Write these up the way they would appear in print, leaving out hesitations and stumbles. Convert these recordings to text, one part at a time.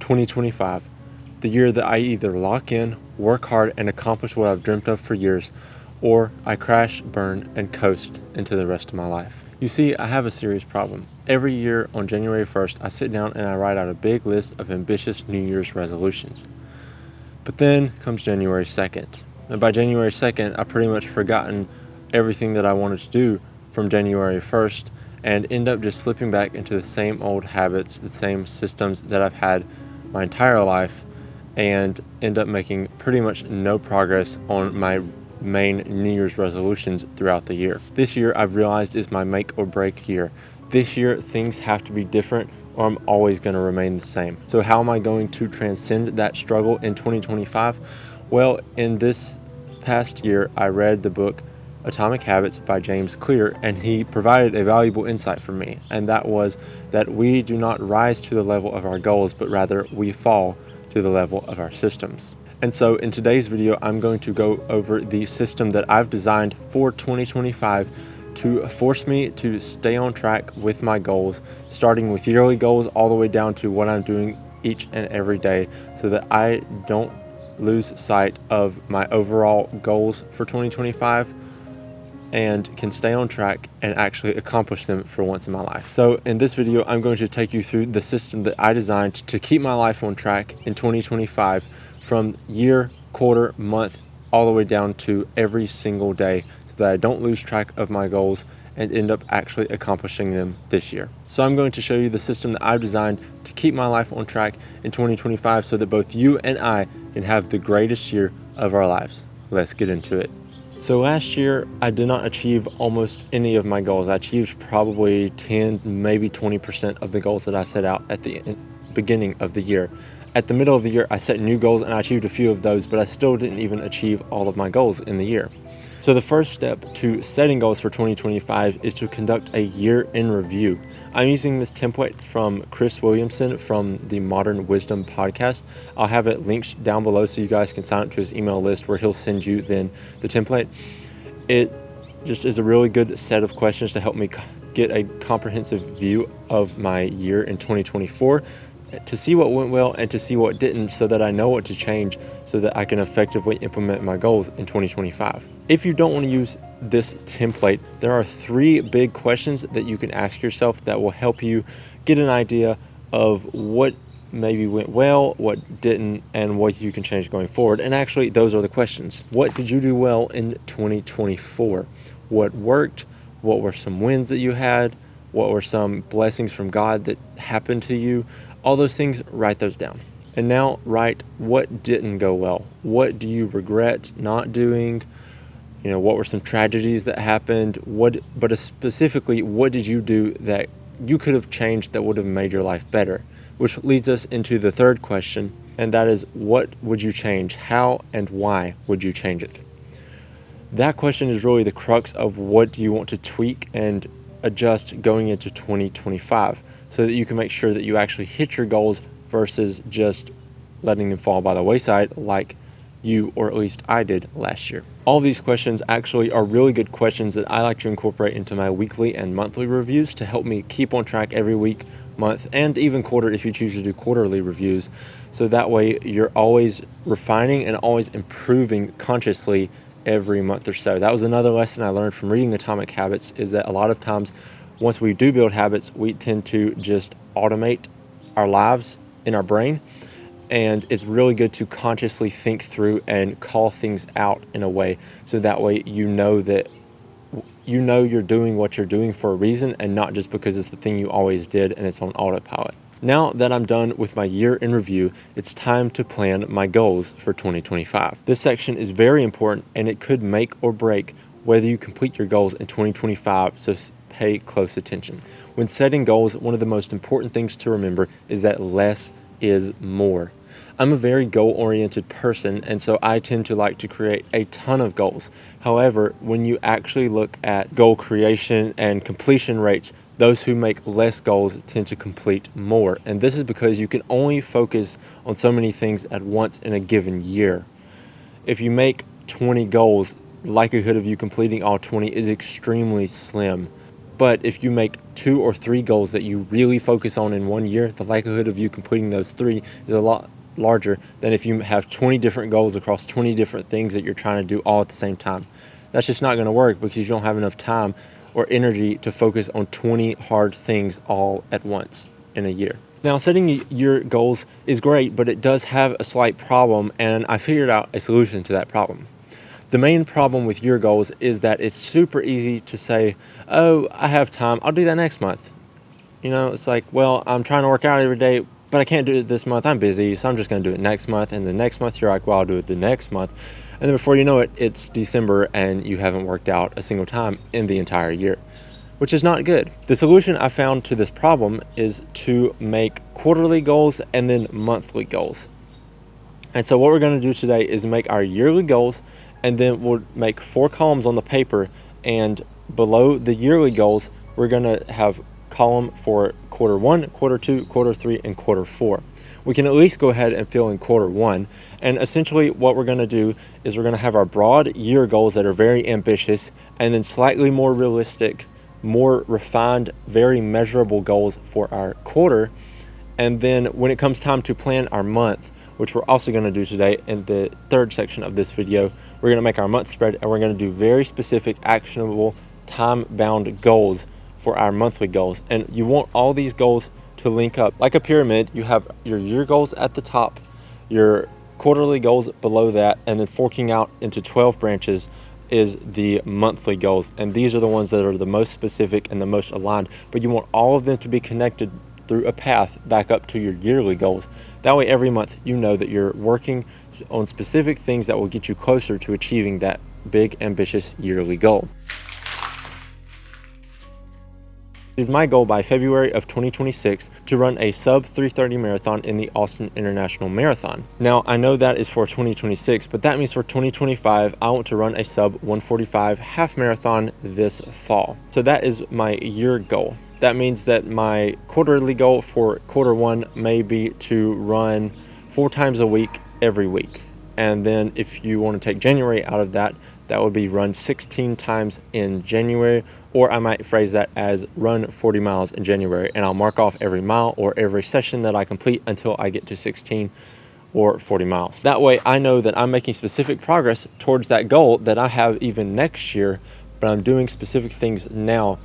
2025, the year that I either lock in, work hard, and accomplish what I've dreamt of for years, or I crash, burn, and coast into the rest of my life. You see, I have a serious problem. Every year on January 1st, I sit down and I write out a big list of ambitious New Year's resolutions. But then comes January 2nd. And by January 2nd, I've pretty much forgotten everything that I wanted to do from January 1st and end up just slipping back into the same old habits, the same systems that I've had my entire life, and end up making pretty much no progress on my main New Year's resolutions throughout the year. This year I've realized is my make or break year. This year things have to be different or I'm always going to remain the same. So how am I going to transcend that struggle in 2025? Well, in this past year I read the book Atomic Habits by James Clear, and he provided a valuable insight for me, and that was that we do not rise to the level of our goals, but rather we fall to the level of our systems. And so in today's video, I'm going to go over the system that I've designed for 2025 to force me to stay on track with my goals, starting with yearly goals all the way down to what I'm doing each and every day, so that I don't lose sight of my overall goals for 2025 and can stay on track and actually accomplish them for once in my life. So in this video, I'm going to take you through the system that I designed to keep my life on track in 2025 from year, quarter, month, all the way down to every single day, so that I don't lose track of my goals and end up actually accomplishing them this year. So I'm going to show you the system that I've designed to keep my life on track in 2025 so that both you and I can have the greatest year of our lives. Let's get into it. So last year, I did not achieve almost any of my goals. I achieved probably 10, maybe 20% of the goals that I set out at the beginning of the year. At the middle of the year, I set new goals and I achieved a few of those, but I still didn't even achieve all of my goals in the year. So the first step to setting goals for 2025 is to conduct a year in review. I'm using this template from Chris Williamson from the Modern Wisdom podcast. I'll have it linked down below so you guys can sign up to his email list where he'll send you then the template. It just is a really good set of questions to help me get a comprehensive view of my year in 2024, to see what went well and to see what didn't, so that I know what to change so that I can effectively implement my goals in 2025. If you don't want to use this template, there are 3 big questions that you can ask yourself that will help you get an idea of what maybe went well, what didn't, and what you can change going forward. And actually, those are the questions. What did you do well in 2024? What worked? What were some wins that you had? What were some blessings from God that happened to you? All those things, write those down. And now write what didn't go well. What do you regret not doing? What were some tragedies that happened? But specifically, what did you do that you could have changed that would have made your life better? Which leads us into the third question, and that is, what would you change? How and why would you change it? That question is really the crux of what do you want to tweak and adjust going into 2025, so that you can make sure that you actually hit your goals versus just letting them fall by the wayside like you, or at least I, did last year. All these questions actually are really good questions that I like to incorporate into my weekly and monthly reviews to help me keep on track every week, month, and even quarter if you choose to do quarterly reviews. So that way you're always refining and always improving consciously every month or so. That was another lesson I learned from reading Atomic Habits, is that a lot of times once we do build habits, we tend to just automate our lives in our brain. And it's really good to consciously think through and call things out in a way, so that way that you're doing what you're doing for a reason and not just because it's the thing you always did and it's on autopilot. Now that I'm done with my year in review, it's time to plan my goals for 2025. This section is very important and it could make or break whether you complete your goals in 2025, so pay close attention. When setting goals, one of the most important things to remember is that less is more. I'm a very goal-oriented person, and so I tend to like to create a ton of goals. However, when you actually look at goal creation and completion rates, those who make less goals tend to complete more. And this is because you can only focus on so many things at once in a given year. If you make 20 goals, the likelihood of you completing all 20 is extremely slim. But if you make 2 or 3 goals that you really focus on in 1 year, the likelihood of you completing those 3 is a lot larger than if you have 20 different goals across 20 different things that you're trying to do all at the same time. That's just not going to work because you don't have enough time or energy to focus on 20 hard things all at once in a year. Now, setting your goals is great, but it does have a slight problem, and I figured out a solution to that problem. The main problem with your goals is that it's super easy to say, oh, I have time, I'll do that next month. You know, it's like, well, I'm trying to work out every day, but I can't do it this month, I'm busy, so I'm just going to do it next month. And the next month you're like, well, I'll do it the next month. And then before you know it, it's December and you haven't worked out a single time in the entire year, which is not good. The solution I found to this problem is to make quarterly goals and then monthly goals. And so what we're going to do today is make our yearly goals, and then we'll make 4 columns on the paper, and below the yearly goals we're going to have column for quarter 1, quarter 2, quarter 3, and quarter 4. We can at least go ahead and fill in quarter 1, and essentially what we're going to do is we're going to have our broad year goals that are very ambitious, and then slightly more realistic, more refined, very measurable goals for our quarter. And then when it comes time to plan our month, which we're also going to do today in the 3rd section of this video, we're going to make our month spread, and we're going to do very specific, actionable, time-bound goals for our monthly goals. And you want all these goals to link up like a pyramid. You have your year goals at the top, your quarterly goals below that, and then forking out into 12 branches is the monthly goals. And these are the ones that are the most specific and the most aligned, but you want all of them to be connected through a path back up to your yearly goals. That way every month you know that you're working on specific things that will get you closer to achieving that big, ambitious yearly goal. It is my goal by February of 2026 to run a sub 3:30 marathon in the Austin International Marathon. Now, I know that is for 2026, but that means for 2025, I want to run a sub 145 half marathon this fall. So that is my year goal. That means that my quarterly goal for quarter 1 may be to run 4 times a week every week. And then if you want to take January out of that, that would be run 16 times in January, or I might phrase that as run 40 miles in January, and I'll mark off every mile or every session that I complete until I get to 16 or 40 miles. That way I know that I'm making specific progress towards that goal that I have even next year, but I'm doing specific things now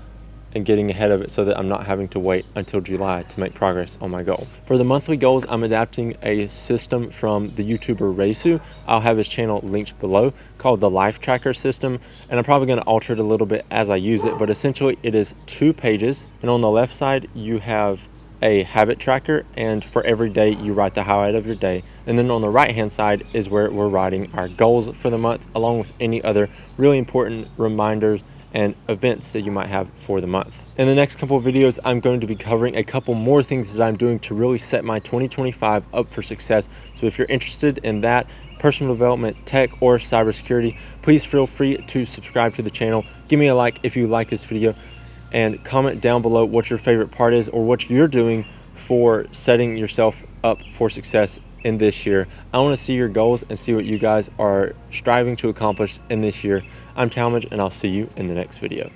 and getting ahead of it so that I'm not having to wait until July to make progress on my goal. For the monthly goals, I'm adapting a system from the YouTuber Reysu. I'll have his channel linked below, called the Life Tracker system, and I'm probably going to alter it a little bit as I use it, but essentially it is 2 pages, and on the left side you have a habit tracker, and for every day you write the highlight of your day, and then on the right hand side is where we're writing our goals for the month, along with any other really important reminders and events that you might have for the month. In the next couple of videos, I'm going to be covering a couple more things that I'm doing to really set my 2025 up for success. So if you're interested in that, personal development, tech, or cybersecurity, please feel free to subscribe to the channel. Give me a like if you like this video, and comment down below what your favorite part is or what you're doing for setting yourself up for success in this year. I want to see your goals and see what you guys are striving to accomplish in this year. I'm Talmadge, and I'll see you in the next video.